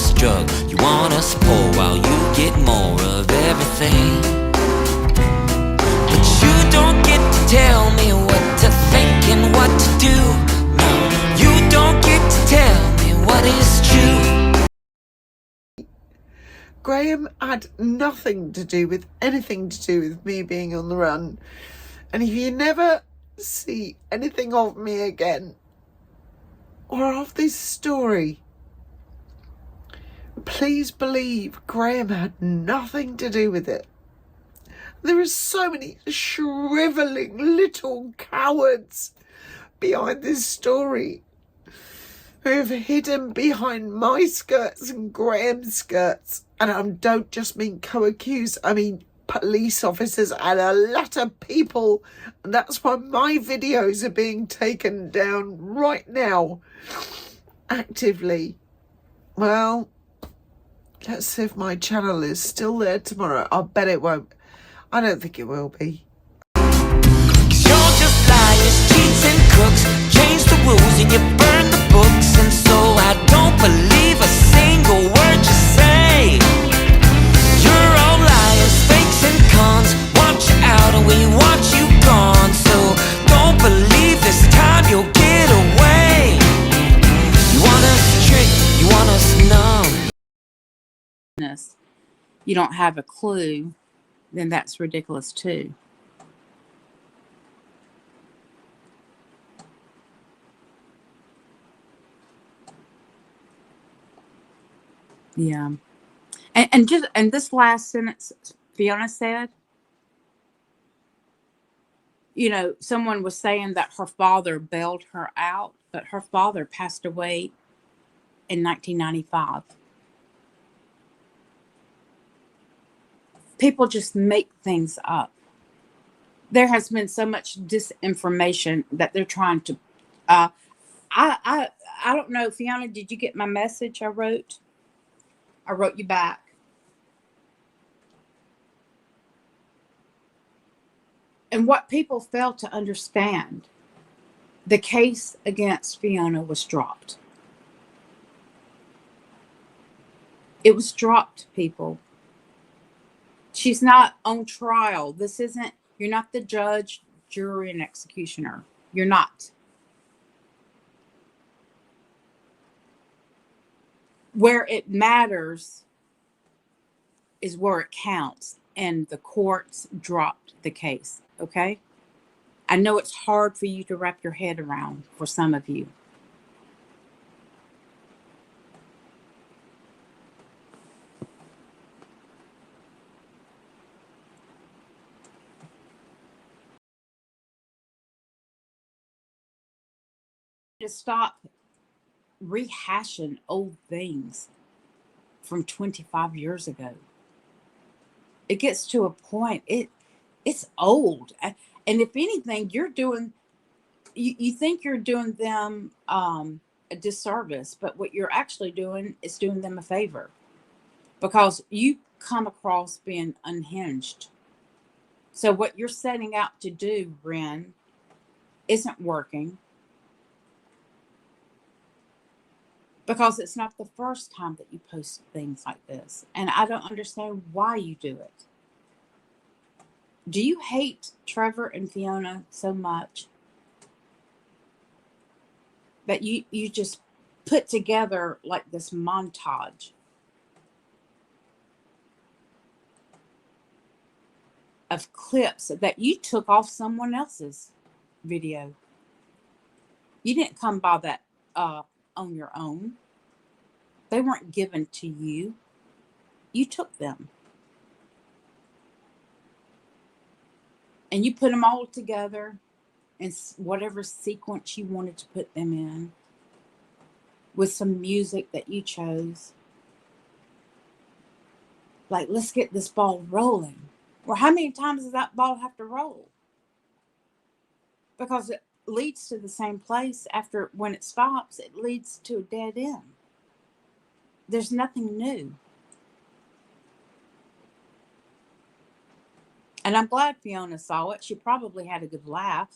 us drug, you want us poor, while you get more of everything. But you don't get to tell me what to think and what to do. No, you don't get to tell me what is true. Graeme had nothing to do with anything to do with me being on the run. And if you never see anything of me again or of this story, please believe Graeme had nothing to do with it. There are so many shrivelling little cowards behind this story who have hidden behind my skirts and Graeme's skirts. And I don't just mean co-accused, I mean police officers and a lot of people. And that's why my videos are being taken down right now, actively. Well, let's see if my channel is still there tomorrow. I bet it won't. I don't think it will be. 'Cause you're just liars, cheats and crooks. Change the rules and you burn the books. And so I don't believe a single word you say. You're all liars, fakes and cons. Want you out and we want you gone. So don't believe this time you'll get away. You want us tricked, you want us numb. You don't have a clue, then that's ridiculous too. Yeah. And this last sentence Fiona said, you know, someone was saying that her father bailed her out, but her father passed away in 1995. People just make things up. There has been so much disinformation that they're trying to. I don't know, Fiona. Did you get my message? I wrote you back. And what people fail to understand, the case against Fiona was dropped. It was dropped, people. She's not on trial. You're not the judge, jury, and executioner. You're not. Where it matters is where it counts, and the courts dropped the case, okay? I know it's hard for you to wrap your head around for some of you. To stop rehashing old things from 25 years ago. It gets to a point, it's old. And if anything, you think you're doing them a disservice, but what you're actually doing is doing them a favor, because you come across being unhinged. So what you're setting out to do, Ren, isn't working. Because it's not the first time that you post things like this. And I don't understand why you do it. Do you hate Trevor and Fiona so much that you just put together like this montage of clips that you took off someone else's video? You didn't come by that on your own. They weren't given to you. You took them. And you put them all together in whatever sequence you wanted to put them in, with some music that you chose. Like, let's get this ball rolling. Well, how many times does that ball have to roll? Because it leads to the same place. When it stops, it leads to a dead end. There's nothing new. And I'm glad Fiona saw it. She probably had a good laugh.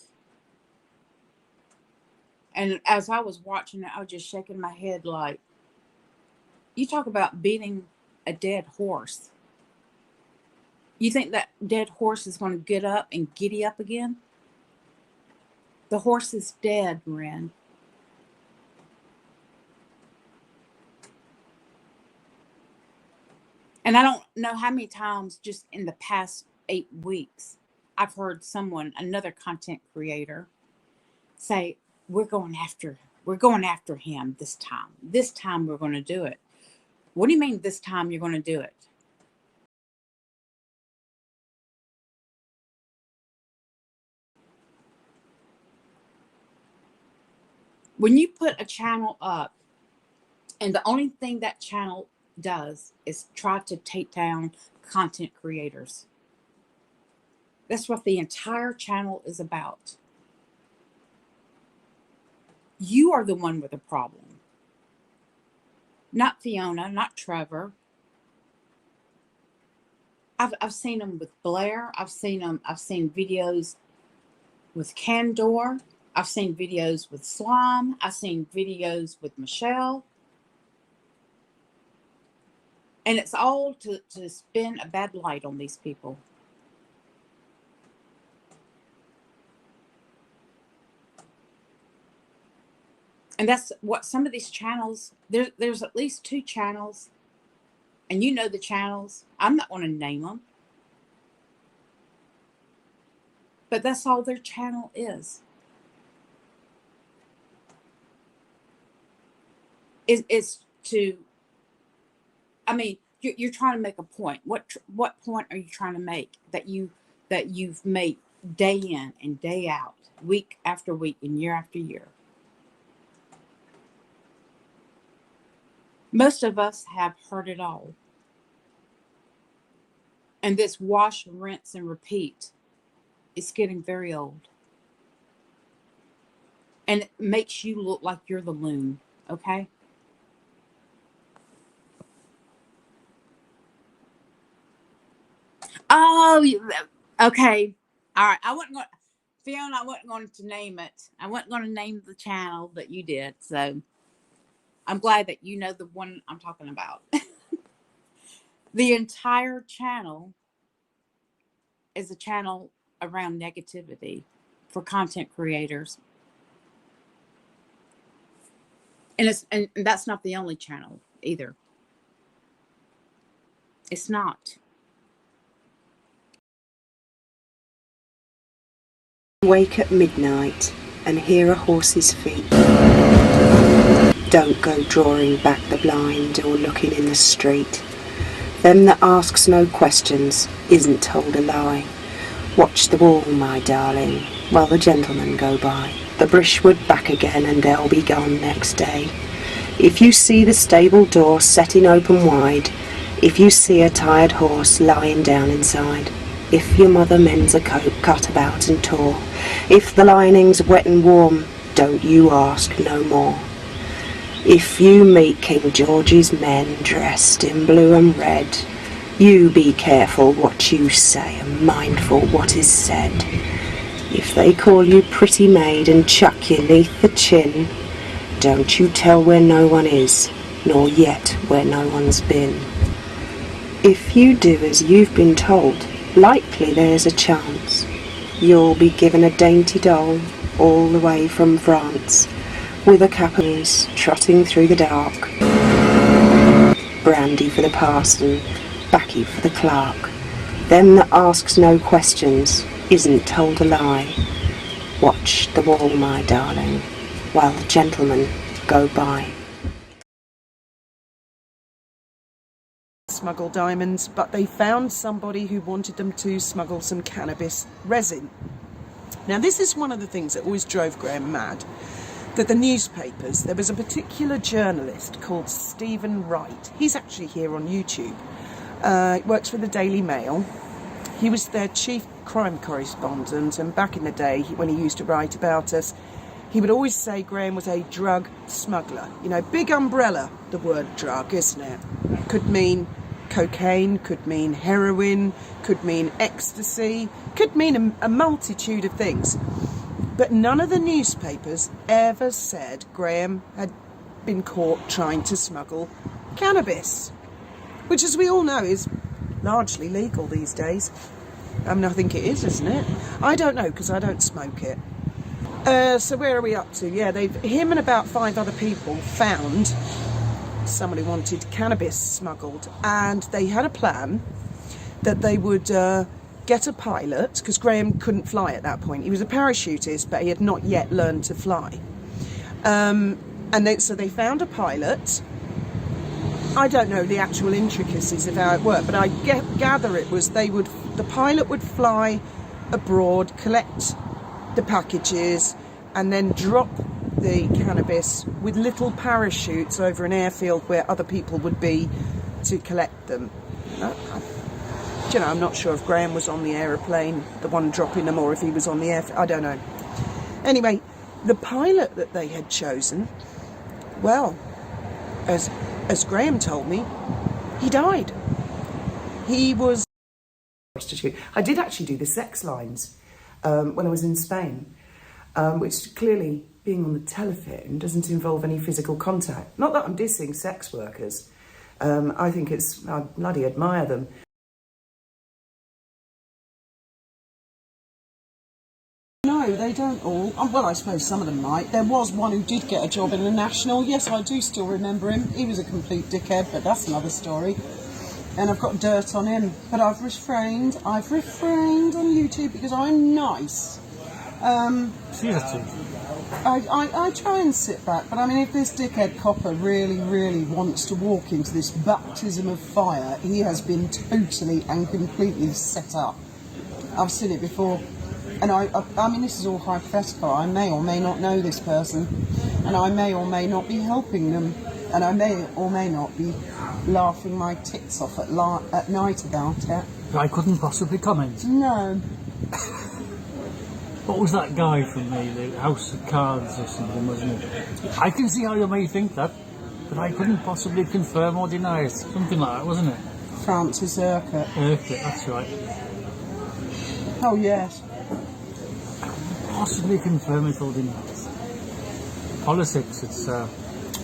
And as I was watching it, I was just shaking my head like, You talk about beating a dead horse. You think that dead horse is going to get up and giddy up again? The horse is dead, Ren. And I don't know how many times just in the past 8 weeks I've heard someone, another content creator, say, we're going after him this time. This time we're going to do it. What do you mean this time you're going to do it? When you put a channel up and the only thing that channel does is try to take down content creators. That's what the entire channel is about. You are the one with a problem. Not Fiona, not Trevor. I've seen them with Blair. I've seen videos with Candor. I've seen videos with Slime. I've seen videos with Michelle. And it's all to spin a bad light on these people. And that's what some of these channels, there's at least 2 channels. And you know the channels. I'm not going to name them. But that's all their channel is. It's to, I mean, you're trying to make a point. What point are you trying to make that you've made day in and day out, week after week, and year after year? Most of us have heard it all. And this wash, rinse, and repeat is getting very old. And it makes you look like you're the loon, okay? Oh, okay. All right. Fiona, I wasn't going to name it. I wasn't going to name the channel, but you did. So I'm glad that you know the one I'm talking about. The entire channel is a channel around negativity for content creators. And that's not the only channel either. It's not. Wake at midnight and hear a horse's feet. Don't go drawing back the blind or looking in the street. Them that asks no questions isn't told a lie. Watch the wall, my darling, while the gentlemen go by. The brishwood back again and they'll be gone next day. If you see the stable door setting open wide, if you see a tired horse lying down inside, if your mother mends a coat cut about and tore, if the lining's wet and warm, don't you ask no more. If you meet King George's men dressed in blue and red, you be careful what you say and mindful what is said. If they call you pretty maid and chuck you neath the chin, don't you tell where no one is, nor yet where no one's been. If you do as you've been told, likely there's a chance you'll be given a dainty doll all the way from France, with a capoose trotting through the dark. Brandy for the parson, baccy for the clerk. Them that asks no questions isn't told a lie. Watch the wall, my darling, while the gentlemen go by. Smuggle diamonds, but they found somebody who wanted them to smuggle some cannabis resin. Now, this is one of the things that always drove Graeme mad, that the newspapers, there was a particular journalist called Stephen Wright. He's actually here on YouTube. Works for the Daily Mail. He was their chief crime correspondent, and back in the day, when he used to write about us, he would always say Graeme was a drug smuggler. You know, big umbrella, the word drug, isn't it? Could mean cocaine, could mean heroin, could mean ecstasy, could mean a multitude of things. But none of the newspapers ever said Graeme had been caught trying to smuggle cannabis, which, as we all know, is largely legal these days. I mean, I think it is, isn't it? I don't know, because I don't smoke it. So where are we up to? Yeah, him and about 5 other people found someone who wanted cannabis smuggled, and they had a plan that they would get a pilot, because Graeme couldn't fly at that point. He was a parachutist, but he had not yet learned to fly. So they found a pilot. I don't know the actual intricacies of how it worked, but I gather it was the pilot would fly abroad, collect the packages, and then drop the cannabis with little parachutes over an airfield where other people would be to collect them. I'm not sure if Graeme was on the aeroplane, the one dropping them, or if he was on the airfield. I don't know. Anyway, the pilot that they had chosen, well, as Graeme told me, he died. He was prostitute. I did actually do the sex lines when I was in Spain, which clearly, being on the telephone, doesn't involve any physical contact. Not that I'm dissing sex workers. I bloody admire them. No, they don't all. Well, I suppose some of them might. There was one who did get a job in the National. Yes, I do still remember him. He was a complete dickhead, but that's another story. And I've got dirt on him. But I've refrained on YouTube because I'm nice. I try and sit back, but I mean, if this dickhead copper really, really wants to walk into this baptism of fire, he has been totally and completely set up. I've seen it before. And I mean, this is all hypothetical. I may or may not know this person, and I may or may not be helping them, and I may or may not be laughing my tits off at night about it. I couldn't possibly comment. No. What was that guy from the House of Cards or something, wasn't it? I can see how you may think that, but I couldn't possibly confirm or deny it. Something like that, wasn't it? Francis Urquhart. Urquhart, that's right. Oh, yes. Possibly confirm it or deny it. Politics, it's...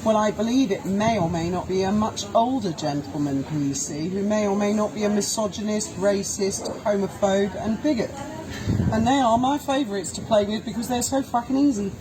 Well, I believe it may or may not be a much older gentleman, PC, who may or may not be a misogynist, racist, homophobe and bigot. And they are my favourites to play with because they're so fucking easy.